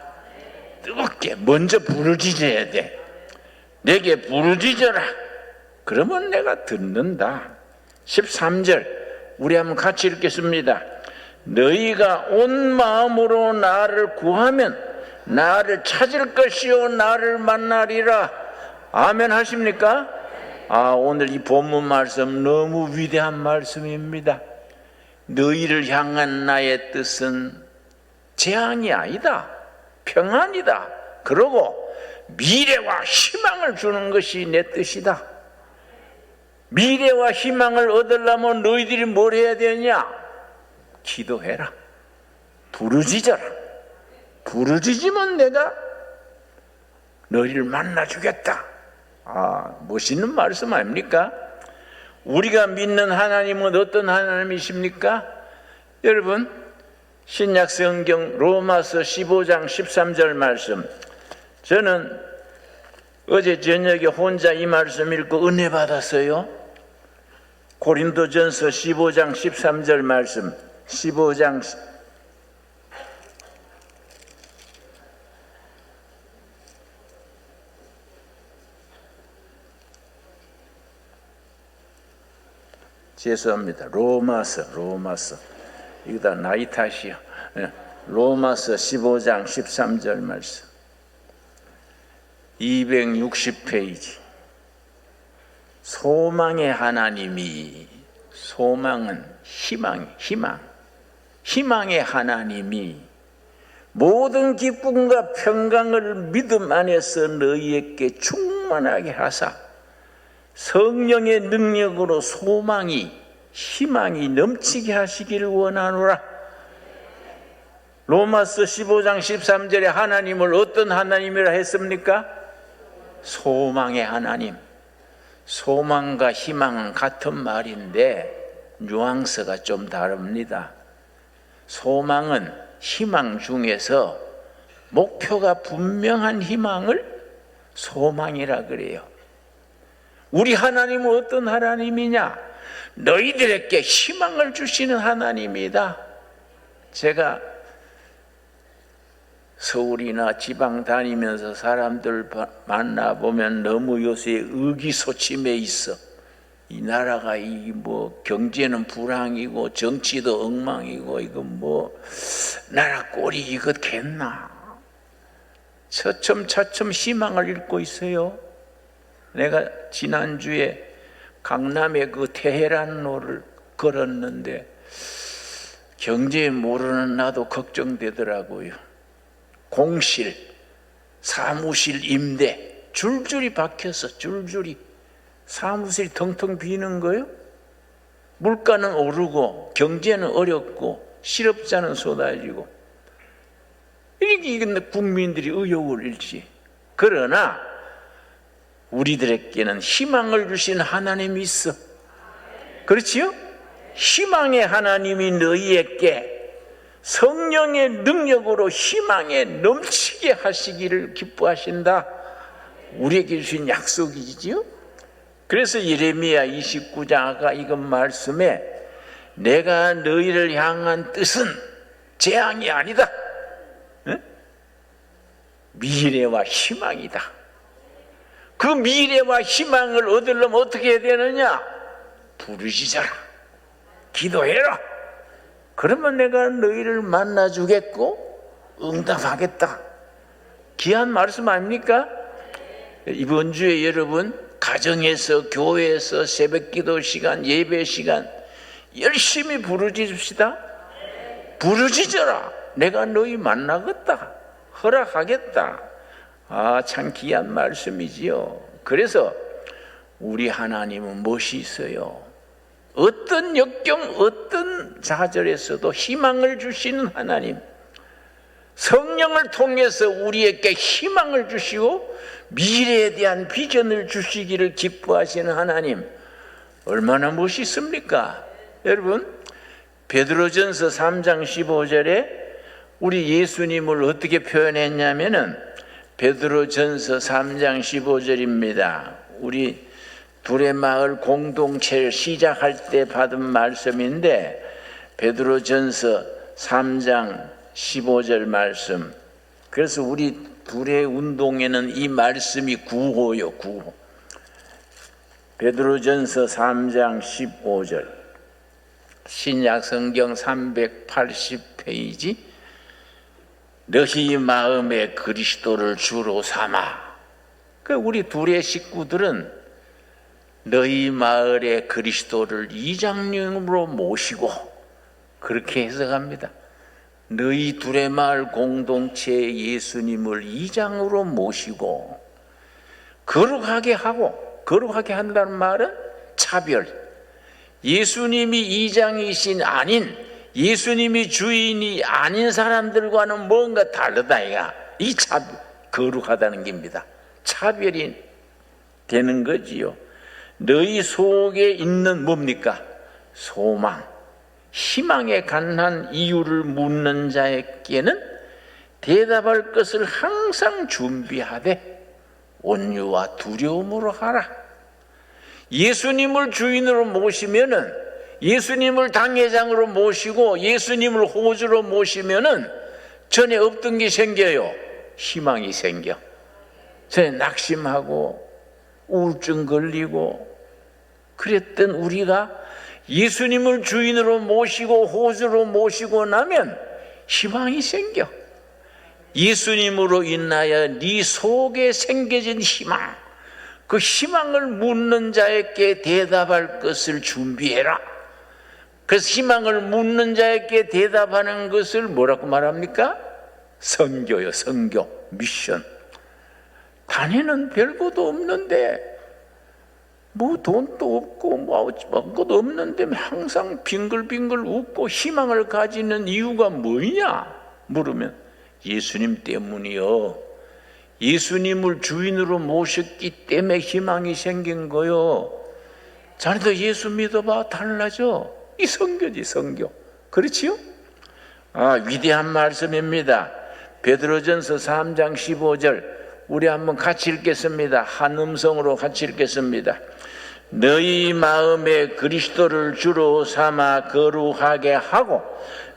뜨겁게 먼저 부르짖어야 돼. 내게 부르짖어라. 그러면 내가 듣는다. 13절 우리 한번 같이 읽겠습니다. 너희가 온 마음으로 나를 구하면 나를 찾을 것이요 나를 만나리라. 아멘 하십니까? 오늘 이 본문 말씀 너무 위대한 말씀입니다. 너희를 향한 나의 뜻은 재앙이 아니다. 평안이다. 그러고 미래와 희망을 주는 것이 내 뜻이다. 미래와 희망을 얻으려면 너희들이 뭘 해야 되냐? 기도해라. 부르짖어라. 부르짖으면 내가 너희를 만나주겠다. 멋있는 말씀 아닙니까? 우리가 믿는 하나님은 어떤 하나님이십니까? 여러분, 신약 성경 로마서 15장 13절 말씀, 저는 어제 저녁에 혼자 이 말씀 읽고 은혜 받았어요. 고린도전서 15장 13절 말씀, 15장 죄송합니다. 로마서 이거 다 나이 탓이요. 로마서 15장 13절 말씀 260페이지. 소망의 하나님이 소망은 희망의 하나님이 모든 기쁨과 평강을 믿음 안에서 너희에게 충만하게 하사 성령의 능력으로 희망이 넘치게 하시기를 원하노라. 로마서 15장 13절에 하나님을 어떤 하나님이라 했습니까? 소망의 하나님. 소망과 희망은 같은 말인데 뉘앙스가 좀 다릅니다. 소망은 희망 중에서 목표가 분명한 희망을 소망이라 그래요. 우리 하나님은 어떤 하나님이냐? 너희들에게 희망을 주시는 하나님이다. 제가 서울이나 지방 다니면서 사람들 만나보면 너무 요새 의기소침해 있어. 이 나라가 경제는 불황이고 정치도 엉망이고 이거 나라 꼴이 이것겠나. 차츰 희망을 잃고 있어요. 내가 지난주에 강남의 그 테헤란로를 걸었는데 경제 모르는 나도 걱정되더라고요. 공실, 사무실 임대 줄줄이 박혀서 사무실이 텅텅 비는 거요. 물가는 오르고 경제는 어렵고 실업자는 쏟아지고 이렇게 국민들이 의욕을 잃지. 그러나 우리들에게는 희망을 주신 하나님이 있어. 그렇지요? 희망의 하나님이 너희에게 성령의 능력으로 희망에 넘치게 하시기를 기뻐하신다. 우리에게 주신 약속이지요. 그래서 예레미야 29장 아까 이것 말씀에 내가 너희를 향한 뜻은 재앙이 아니다. 응? 미래와 희망이다. 그 미래와 희망을 얻으려면 어떻게 해야 되느냐? 부르짖어라. 기도해라. 그러면 내가 너희를 만나주겠고 응답하겠다. 귀한 말씀 아닙니까? 이번 주에 여러분 가정에서 교회에서 새벽기도 시간 예배 시간 열심히 부르짖읍시다. 부르짖어라. 내가 너희 만나겠다. 허락하겠다. 참 귀한 말씀이지요. 그래서 우리 하나님은 무엇이 있어요? 어떤 역경, 어떤 좌절에서도 희망을 주시는 하나님, 성령을 통해서 우리에게 희망을 주시고 미래에 대한 비전을 주시기를 기뻐하시는 하나님, 얼마나 멋있습니까? 여러분, 베드로전서 3장 15절에 우리 예수님을 어떻게 표현했냐면은 베드로전서 3장 15절입니다. 우리 둘의 마을 공동체를 시작할 때 받은 말씀인데 베드로전서 3장 15절 말씀. 그래서 우리 둘의 운동에는 이 말씀이 구호요, 구호. 베드로전서 3장 15절 신약성경 380페이지 너희 마음에 그리스도를 주로 삼아. 우리 둘의 식구들은 너희 마을에 그리스도를 이장님으로 모시고 그렇게 해석합니다. 너희 둘의 마을 공동체에 예수님을 이장으로 모시고 거룩하게 하고, 거룩하게 한다는 말은 차별. 예수님이 이장이신 아닌, 예수님이 주인이 아닌 사람들과는 뭔가 다르다. 이 차별, 거룩하다는 겁니다. 차별이 되는 거지요. 너희 속에 있는 뭡니까? 소망, 희망에 관한 이유를 묻는 자에게는 대답할 것을 항상 준비하되 온유와 두려움으로 하라. 예수님을 주인으로 모시면은, 예수님을 당회장으로 모시고 예수님을 호주로 모시면은 전에 없던 게 생겨요. 희망이 생겨. 전에 낙심하고 우울증 걸리고 그랬던 우리가 예수님을 주인으로 모시고 호주로 모시고 나면 희망이 생겨. 예수님으로 인하여 네 속에 생겨진 희망, 그 희망을 묻는 자에게 대답할 것을 준비해라. 그래서 희망을 묻는 자에게 대답하는 것을 뭐라고 말합니까? 선교요, 선교, 미션. 단위는 별것도 없는데 뭐 돈도 없고 뭐 아무것도 없는데 항상 빙글빙글 웃고 희망을 가지는 이유가 뭐냐 물으면 예수님 때문이요. 예수님을 주인으로 모셨기 때문에 희망이 생긴 거요. 자네도 예수 믿어봐, 달라져. 이 선교지, 선교. 그렇지요? 위대한 말씀입니다. 베드로전서 3장 15절 우리 한번 같이 읽겠습니다. 한 음성으로 같이 읽겠습니다. 너희 마음에 그리스도를 주로 삼아 거룩하게 하고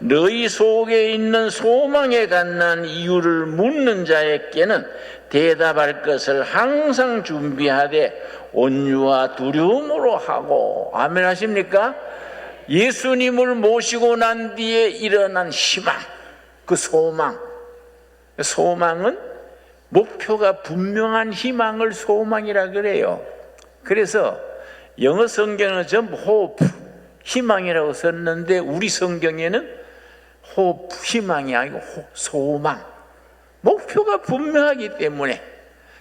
너희 속에 있는 소망에 관한 이유를 묻는 자에게는 대답할 것을 항상 준비하되 온유와 두려움으로 하고. 아멘 하십니까? 예수님을 모시고 난 뒤에 일어난 희망, 그 소망. 소망은 목표가 분명한 희망을 소망이라 그래요. 그래서 영어 성경은 전부 hope, 희망이라고 썼는데 우리 성경에는 hope, 희망이 아니고 소망. 목표가 분명하기 때문에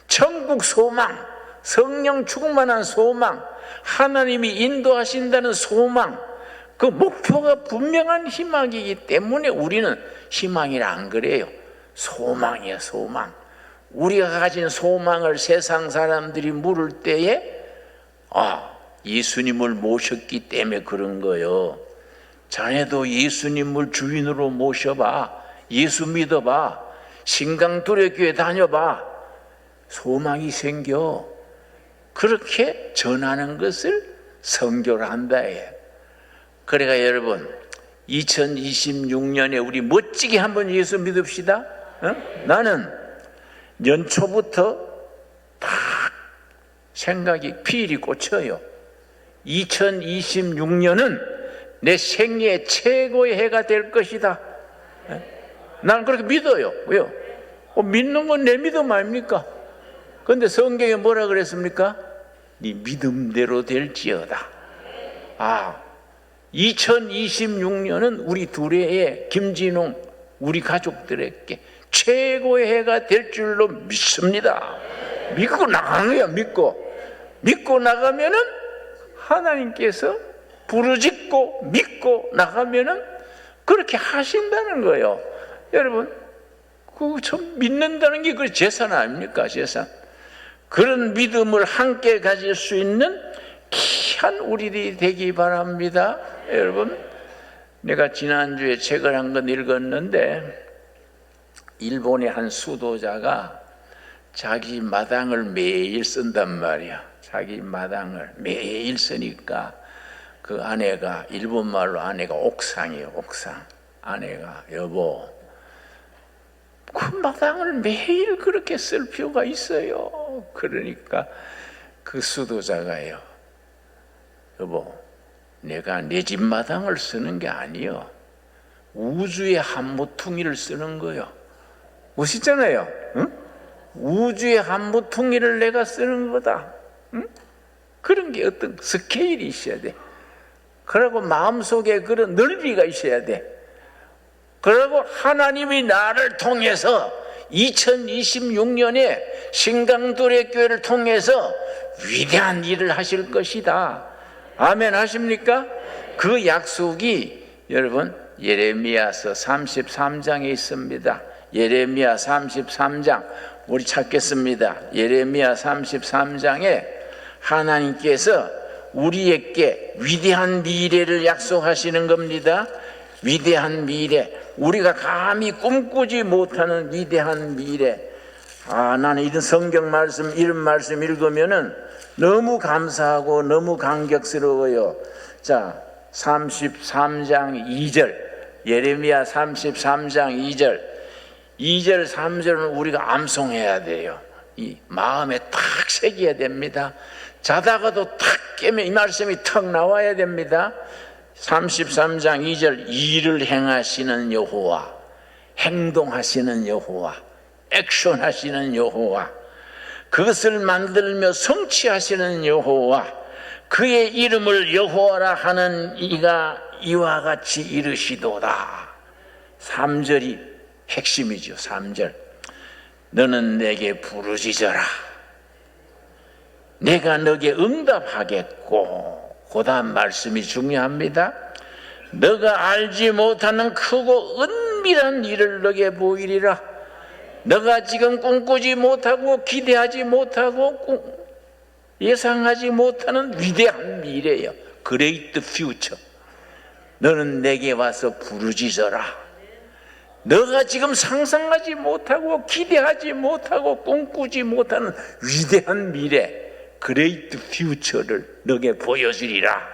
천국 소망, 성령 충만한 소망, 하나님이 인도하신다는 소망, 그 목표가 분명한 희망이기 때문에 우리는 희망이라 안 그래요. 소망이야, 소망. 우리가 가진 소망을 세상 사람들이 물을 때에 예수님을 모셨기 때문에 그런 거예요. 자네도 예수님을 주인으로 모셔봐. 예수 믿어봐. 신강두려교회 다녀봐. 소망이 생겨. 그렇게 전하는 것을 선교를 한다 해요. 그러니까 여러분 2026년에 우리 멋지게 한번 예수 믿읍시다. 나는 연초부터 딱 생각이 피일이 꽂혀요. 2026년은 내 생애 최고의 해가 될 것이다. 나는 그렇게 믿어요. 왜요? 믿는 건 내 믿음 아닙니까? 그런데 성경에 뭐라 그랬습니까? 네 믿음대로 될지어다. 2026년은 우리 둘의 김진웅 우리 가족들에게 최고의 해가 될 줄로 믿습니다. 믿고 나가는 거야. 믿고 나가면은 하나님께서 부르짖고 믿고 나가면은 그렇게 하신다는 거예요. 여러분, 참 믿는다는 게 그 재산 아닙니까? 재산. 그런 믿음을 함께 가질 수 있는 귀한 우리들이 되기 바랍니다. 여러분, 내가 지난주에 책을 한 권 읽었는데 일본의 한 수도자가 자기 마당을 매일 쓴단 말이야. 자기 마당을 매일 쓰니까 그 아내가, 일본말로 아내가 옥상이에요. 옥상. 아내가 여보, 그 마당을 매일 그렇게 쓸 필요가 있어요. 그러니까 그 수도자가요, 여보, 내가 내 집 마당을 쓰는 게 아니요, 우주의 한 모퉁이를 쓰는 거요. 멋있잖아요. 응? 우주의 한 모퉁이를 내가 쓰는 거다. 응? 그런 게 어떤 스케일이 있어야 돼. 그리고 마음속에 그런 넓이가 있어야 돼. 그리고 하나님이 나를 통해서 2026년에 신강도래 교회를 통해서 위대한 일을 하실 것이다. 아멘 하십니까? 그 약속이 여러분 예레미야서 33장에 있습니다. 예레미야 33장 우리 찾겠습니다. 예레미야 33장에 하나님께서 우리에게 위대한 미래를 약속하시는 겁니다. 위대한 미래, 우리가 감히 꿈꾸지 못하는 위대한 미래. 나는 이런 성경 말씀, 이런 말씀 읽으면은 너무 감사하고 너무 감격스러워요. 자, 33장 2절, 예레미야 33장 2절, 2절, 3절은 우리가 암송해야 돼요. 이 마음에 탁 새겨야 됩니다. 자다가도 탁 깨면 이 말씀이 탁 나와야 됩니다. 33장 2절, 일을 행하시는 여호와, 행동하시는 여호와, 액션하시는 여호와, 그것을 만들며 성취하시는 여호와, 그의 이름을 여호와라 하는 이가 이와 같이 이르시도다. 3절이 핵심이죠. 3절. 너는 내게 부르짖어라. 내가 너에게 응답하겠고. 그 다음 말씀이 중요합니다. 너가 알지 못하는 크고 은밀한 일을 너에게 보이리라. 너가 지금 꿈꾸지 못하고 기대하지 못하고 예상하지 못하는 위대한 미래예요. Great future. 너는 내게 와서 부르짖어라. 너가 지금 상상하지 못하고 기대하지 못하고 꿈꾸지 못하는 위대한 미래, Great future를 너에게 보여주리라.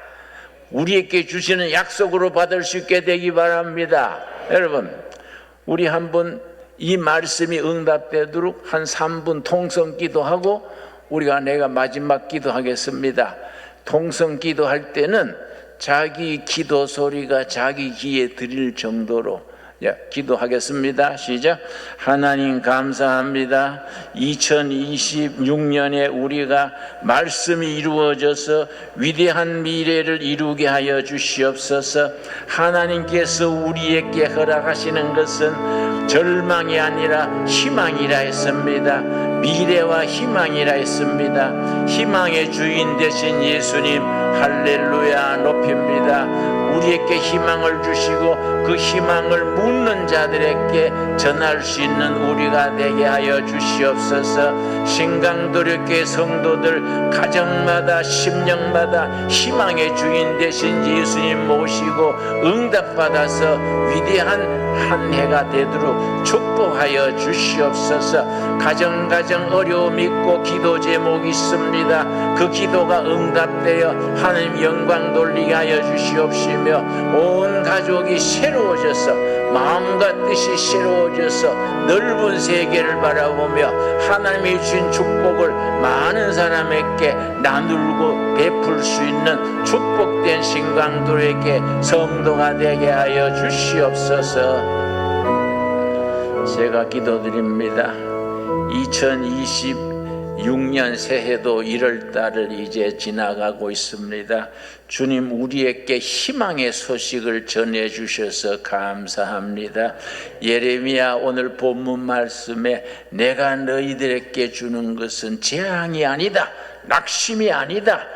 우리에게 주시는 약속으로 받을 수 있게 되기 바랍니다. 여러분, 우리 한번 이 말씀이 응답되도록 한 3분 통성 기도하고 내가 마지막 기도하겠습니다. 통성 기도할 때는 자기 기도 소리가 자기 귀에 들릴 정도로 기도하겠습니다. 시작. 하나님 감사합니다. 2026년에 우리가 말씀이 이루어져서 위대한 미래를 이루게 하여 주시옵소서. 하나님께서 우리에게 허락하시는 것은 절망이 아니라 희망이라 했습니다. 미래와 희망이라 했습니다. 희망의 주인 되신 예수님 할렐루야 높입니다. 우리에게 희망을 주시고 그 희망을 묻는 자들에게 전할 수 있는 우리가 되게 하여 주시옵소서. 신강도력교회 성도들 가정마다 심령마다 희망의 주인 되신 예수님 모시고 응답받아서 위대한 한 해가 되도록 축복하여 주시옵소서. 가정 어려움 있고 기도 제목 있습니다. 그 기도가 응답되어 하나님 영광 돌리게 하여 주시옵시며 온 가족이 새로워져서 마음과 뜻이 새로워져서 넓은 세계를 바라보며 하나님이 주신 축복을 많은 사람에게 나누고 베풀 수 있는 축복된 신강도에게 성도가 되게 하여 주시옵소서. 제가 기도드립니다. 2026년 새해도 1월달을 이제 지나가고 있습니다. 주님, 우리에게 희망의 소식을 전해주셔서 감사합니다. 예레미야 오늘 본문 말씀에 내가 너희들에게 주는 것은 재앙이 아니다, 낙심이 아니다,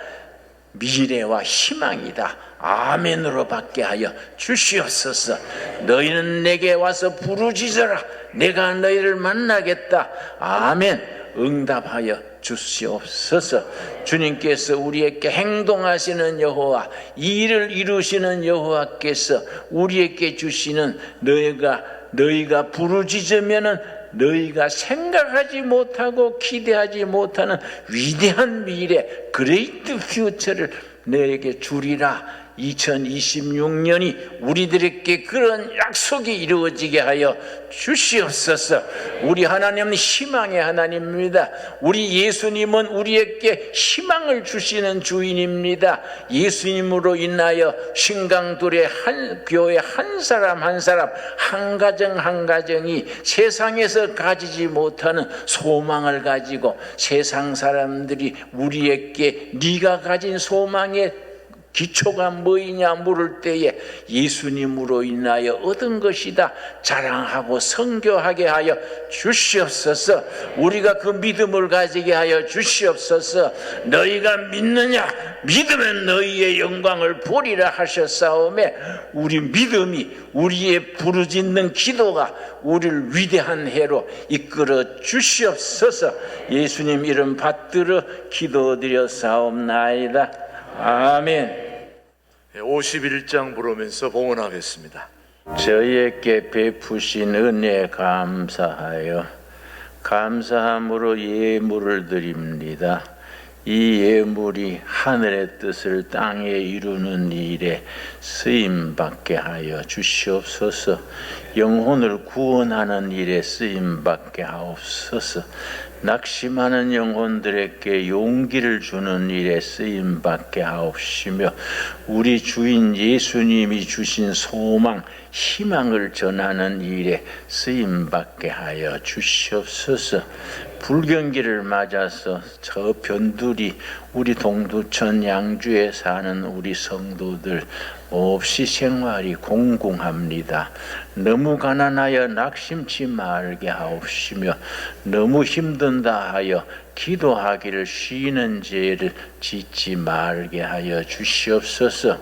미래와 희망이다. 아멘으로 받게 하여 주시옵소서. 너희는 내게 와서 부르짖어라. 내가 너희를 만나겠다. 아멘. 응답하여 주시옵소서. 주님께서 우리에게 행동하시는 여호와, 일을 이루시는 여호와께서 우리에게 주시는 너희가 부르짖으면은 너희가 생각하지 못하고 기대하지 못하는 위대한 미래, 그레이트 퓨처를 너에게 주리라. 2026년이 우리들에게 그런 약속이 이루어지게 하여 주시옵소서. 우리 하나님은 희망의 하나님입니다. 우리 예수님은 우리에게 희망을 주시는 주인입니다. 예수님으로 인하여 신강들의 교회 한 사람 한 가정 한 가정이 세상에서 가지지 못하는 소망을 가지고 세상 사람들이 우리에게 네가 가진 소망의 기초가 뭐이냐 물을 때에 예수님으로 인하여 얻은 것이다 자랑하고 선교하게 하여 주시옵소서. 우리가 그 믿음을 가지게 하여 주시옵소서. 너희가 믿느냐? 믿으면 너희의 영광을 보리라 하셨사오매 우리 믿음이, 우리의 부르짖는 기도가 우리를 위대한 해로 이끌어 주시옵소서. 예수님 이름 받들어 기도드렸사옵나이다. 아멘. 51장 부르면서 봉헌하겠습니다. 저희에게 베푸신 은혜에 감사함으로 예물을 드립니다. 이 예물이 하늘의 뜻을 땅에 이루는 일에 쓰임받게 하여 주시옵소서. 영혼을 구원하는 일에 쓰임받게 하옵소서. 낙심하는 영혼들에게 용기를 주는 일에 쓰임받게 하옵시며 우리 주인 예수님이 주신 소망, 희망을 전하는 일에 쓰임받게 하여 주시옵소서. 불경기를 맞아서 저 변두리 우리 동두천 양주에 사는 우리 성도들 몹시 생활이 공공합니다. 너무 가난하여 낙심치 말게 하옵시며 너무 힘든다 하여 기도하기를 쉬는 죄를 짓지 말게 하여 주시옵소서.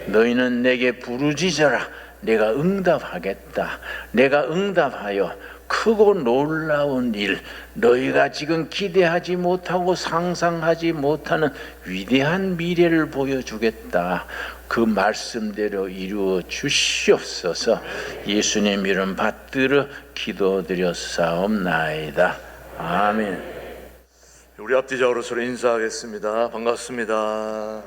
너희는 내게 부르짖어라. 내가 응답하겠다. 내가 응답하여 크고 놀라운 일, 너희가 지금 기대하지 못하고 상상하지 못하는 위대한 미래를 보여주겠다. 그 말씀대로 이루어 주시옵소서. 예수님 이름 받들어 기도드렸사옵나이다. 아멘. 우리 앞뒤적으로 서로 인사하겠습니다. 반갑습니다.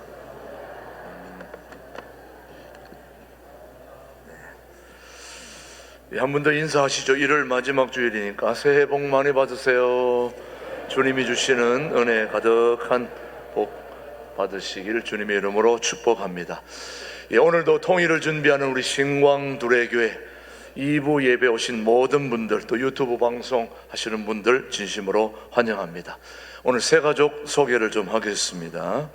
한 분 더 인사하시죠. 1월 마지막 주일이니까 새해 복 많이 받으세요. 주님이 주시는 은혜 가득한 복 받으시기를 주님의 이름으로 축복합니다. 오늘도 통일을 준비하는 우리 신광두레교회 2부 예배 오신 모든 분들, 또 유튜브 방송 하시는 분들 진심으로 환영합니다. 오늘 새 가족 소개를 좀 하겠습니다.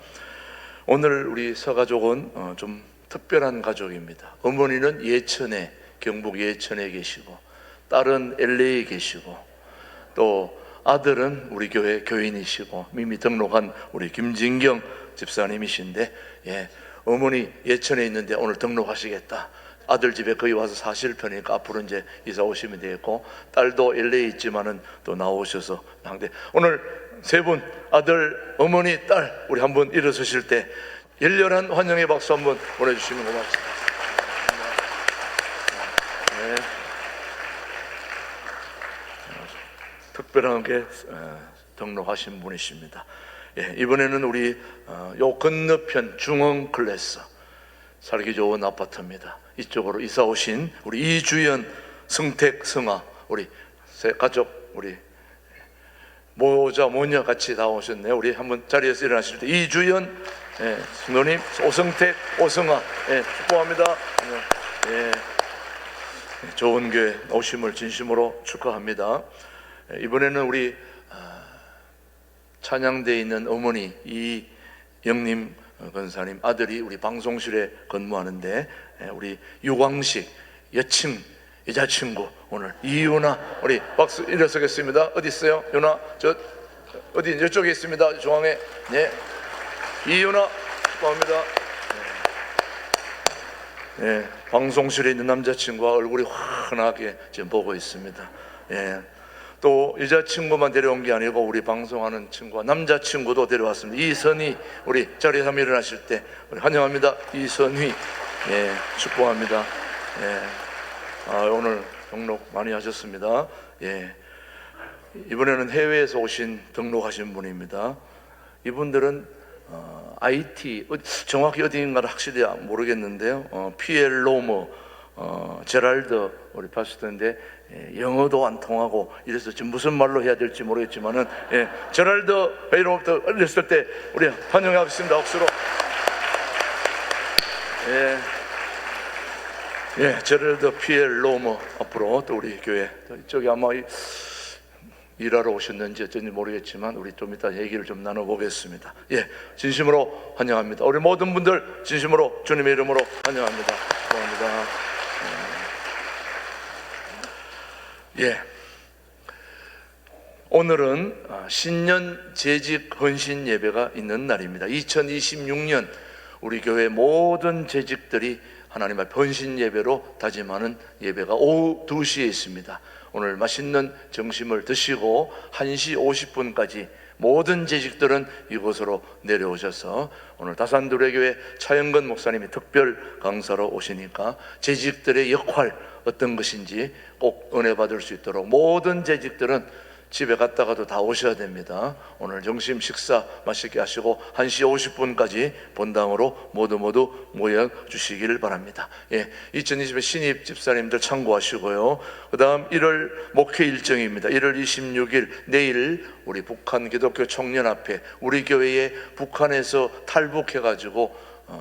오늘 우리 서가족은 좀 특별한 가족입니다. 어머니는 예천에, 경북 예천에 계시고, 딸은 LA에 계시고, 또 아들은 우리 교회 교인이시고 이미 등록한 우리 김진경 집사님이신데, 어머니 예천에 있는데 오늘 등록하시겠다. 아들 집에 거의 와서 사실 편이니까 앞으로 이제 이사 오시면 되겠고, 딸도 LA에 있지만은 또 나오셔서 한데, 오늘 세 분, 아들, 어머니, 딸, 우리 한번 일어서실 때 열렬한 환영의 박수 한번 보내주시면 고맙습니다. 네. 특별하게 등록하신 분이십니다. 이번에는 우리 요 건너편 중흥 클래스, 살기 좋은 아파트입니다. 이쪽으로 이사 오신 우리 이주연, 성택, 성아, 우리 세 가족, 우리 모자 모녀 같이 나오셨네요. 우리 한번 자리에서 일어나실 때 이주연, 성도님, 오성택, 오성아, 축복합니다. 좋은 교회 오심을 진심으로 축하합니다. 이번에는 우리 찬양대에 있는 어머니 이영님 권사님 아들이 우리 방송실에 근무하는데, 우리 유광식 여자친구 오늘 이윤아, 우리 박수 일어서겠습니다. 어디 있어요? 윤아, 저 어디 이쪽에 있습니다. 중앙에. 네, 이윤아 축복합니다. 방송실에 있는 남자친구와 얼굴이 환하게 지금 보고 있습니다. 또 여자친구만 데려온 게 아니고 우리 방송하는 친구와 남자친구도 데려왔습니다. 이선희, 우리 자리에서 한번 일어나실 때 우리 환영합니다. 이선희, 축복합니다. 오늘 등록 많이 하셨습니다. 이번에는 해외에서 오신 등록하신 분입니다. 이분들은 IT, 정확히 어디인가를 확실히 모르겠는데요. 피엘 로머, 제랄드 우리 파스터인데, 영어도 안 통하고 이래서 지금 무슨 말로 해야 될지 모르겠지만은, 제랄드 베이로부터 어렸을 때 우리 환영하겠습니다. 박수로. 제랄드 피엘 로머 앞으로 또 우리 교회 저기 아마 일하러 오셨는지 어쩐지 모르겠지만 우리 좀 이따 얘기를 좀 나눠보겠습니다. 진심으로 환영합니다. 우리 모든 분들 진심으로 주님의 이름으로 환영합니다. 고맙습니다. 오늘은 신년 재직 헌신 예배가 있는 날입니다. 2026년 우리 교회 모든 재직들이 하나님 앞에 헌신 예배로 다짐하는 예배가 오후 2시에 있습니다. 오늘 맛있는 점심을 드시고 1시 50분까지 모든 재직들은 이곳으로 내려오셔서 오늘 다산두레교회 차영근 목사님이 특별 강사로 오시니까 재직들의 역할 어떤 것인지 꼭 은혜 받을 수 있도록 모든 재직들은 집에 갔다가도 다 오셔야 됩니다. 오늘 점심 식사 맛있게 하시고 1시 50분까지 본당으로 모두 모여 주시기를 바랍니다. 2020년 신입 집사님들 참고하시고요. 그 다음 1월 목회 일정입니다. 1월 26일 내일 우리 북한 기독교 청년앞에 우리 교회에 북한에서 탈북해가지고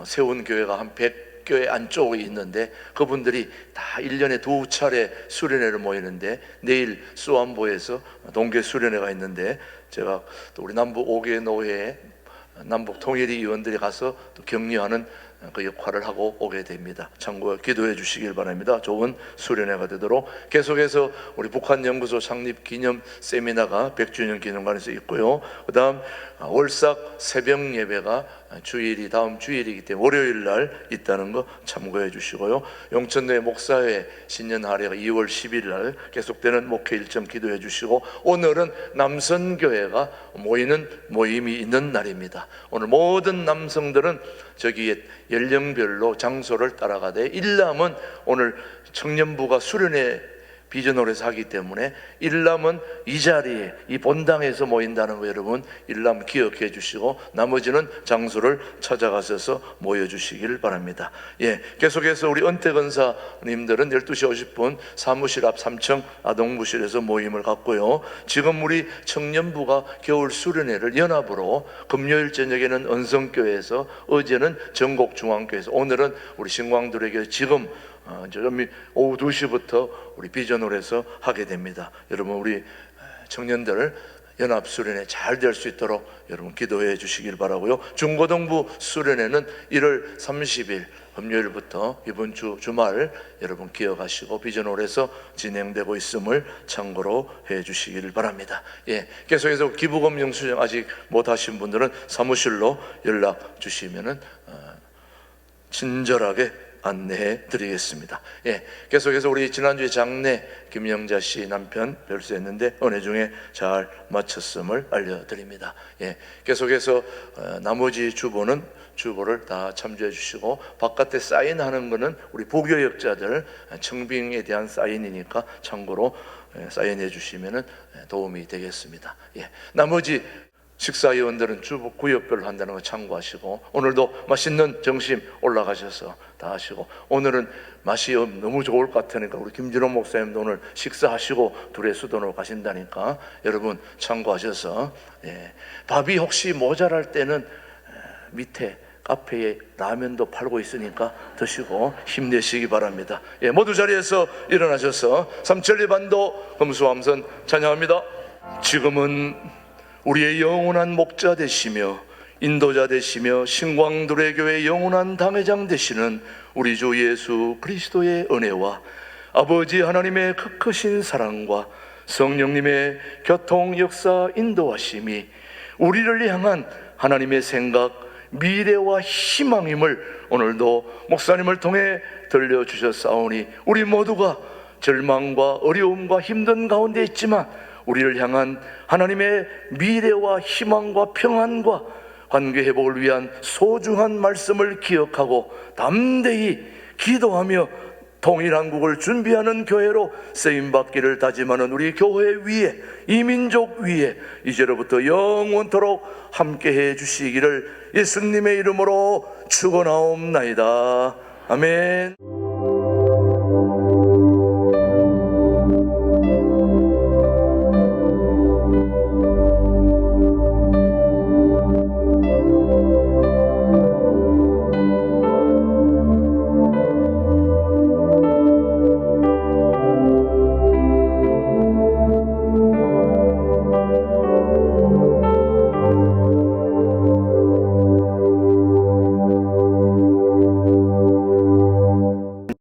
세운 교회가 한 100 학교의 안쪽에 있는데 그분들이 다 1년에 2차례 수련회를 모이는데 내일 수안보에서 동계 수련회가 있는데 제가 또 우리 남부 5개 노회 남북 통일위 의원들이 가서 또 격려하는 그 역할을 하고 오게 됩니다. 참고 기도해 주시길 바랍니다. 좋은 수련회가 되도록. 계속해서 우리 북한연구소 창립 기념 세미나가 100주년 기념관에서 있고요. 그 다음 월삭 새벽 예배가 주일이 다음 주일이기 때문에 월요일 날 있다는 거 참고해 주시고요. 용천내 목사회 신년 할애가 2월 10일 날 계속되는 목회 일정 기도해 주시고, 오늘은 남선교회가 모이는 모임이 있는 날입니다. 오늘 모든 남성들은 저기에 연령별로 장소를 따라가되, 일남은 오늘 청년부가 수련회 비전홀에서 하기 때문에 일남은 이 자리에 이 본당에서 모인다는 거 여러분 일남 기억해 주시고 나머지는 장소를 찾아가셔서 모여주시길 바랍니다. 예, 계속해서 우리 은퇴근사님들은 12시 50분 사무실 앞 3층 아동부실에서 모임을 갖고요. 지금 우리 청년부가 겨울 수련회를 연합으로 금요일 저녁에는 은성교회에서, 어제는 전곡중앙교회에서, 오늘은 우리 신광들에게 지금 오후 2시부터 우리 비전홀에서 하게 됩니다. 여러분 우리 청년들 연합 수련회 잘 될 수 있도록 여러분 기도해 주시길 바라고요. 중고등부 수련회는 1월 30일 금요일부터 이번 주 주말 여러분 기억하시고 비전홀에서 진행되고 있음을 참고로 해 주시기를 바랍니다. 예, 계속해서 기부금 영수증 아직 못 하신 분들은 사무실로 연락 주시면은 친절하게 안내해 드리겠습니다. 예, 계속해서 우리 지난주에 장례 김영자 씨 남편 별수했는데 은혜 중에 잘 마쳤음을 알려드립니다. 예, 계속해서 나머지 주보를 다 참조해 주시고, 바깥에 사인하는 거는 우리 부교역자들 청빙에 대한 사인이니까 참고로 사인해 주시면 도움이 되겠습니다. 예, 나머지 식사위원들은 주부 구역별로 한다는 거 참고하시고, 오늘도 맛있는 점심 올라가셔서 다 하시고, 오늘은 맛이 너무 좋을 것 같으니까 우리 김진호 목사님도 오늘 식사하시고 둘의 수도로 가신다니까 여러분 참고하셔서, 예, 밥이 혹시 모자랄 때는 밑에 카페에 라면도 팔고 있으니까 드시고 힘내시기 바랍니다. 예, 모두 자리에서 일어나셔서 삼천리반도 금수함선 찬양합니다. 지금은 우리의 영원한 목자 되시며 인도자 되시며 신광두레 교회 영원한 당회장 되시는 우리 주 예수 그리스도의 은혜와 아버지 하나님의 크크신 사랑과 성령님의 교통 역사 인도하심이 우리를 향한 하나님의 생각, 미래와 희망임을 오늘도 목사님을 통해 들려주셨사오니, 우리 모두가 절망과 어려움과 힘든 가운데 있지만 우리를 향한 하나님의 미래와 희망과 평안과 관계 회복을 위한 소중한 말씀을 기억하고 담대히 기도하며 통일한국을 준비하는 교회로 쓰임받기를 다짐하는 우리 교회 위에, 이 민족 위에 이제로부터 영원토록 함께해 주시기를 예수님의 이름으로 축원하옵나이다. 아멘.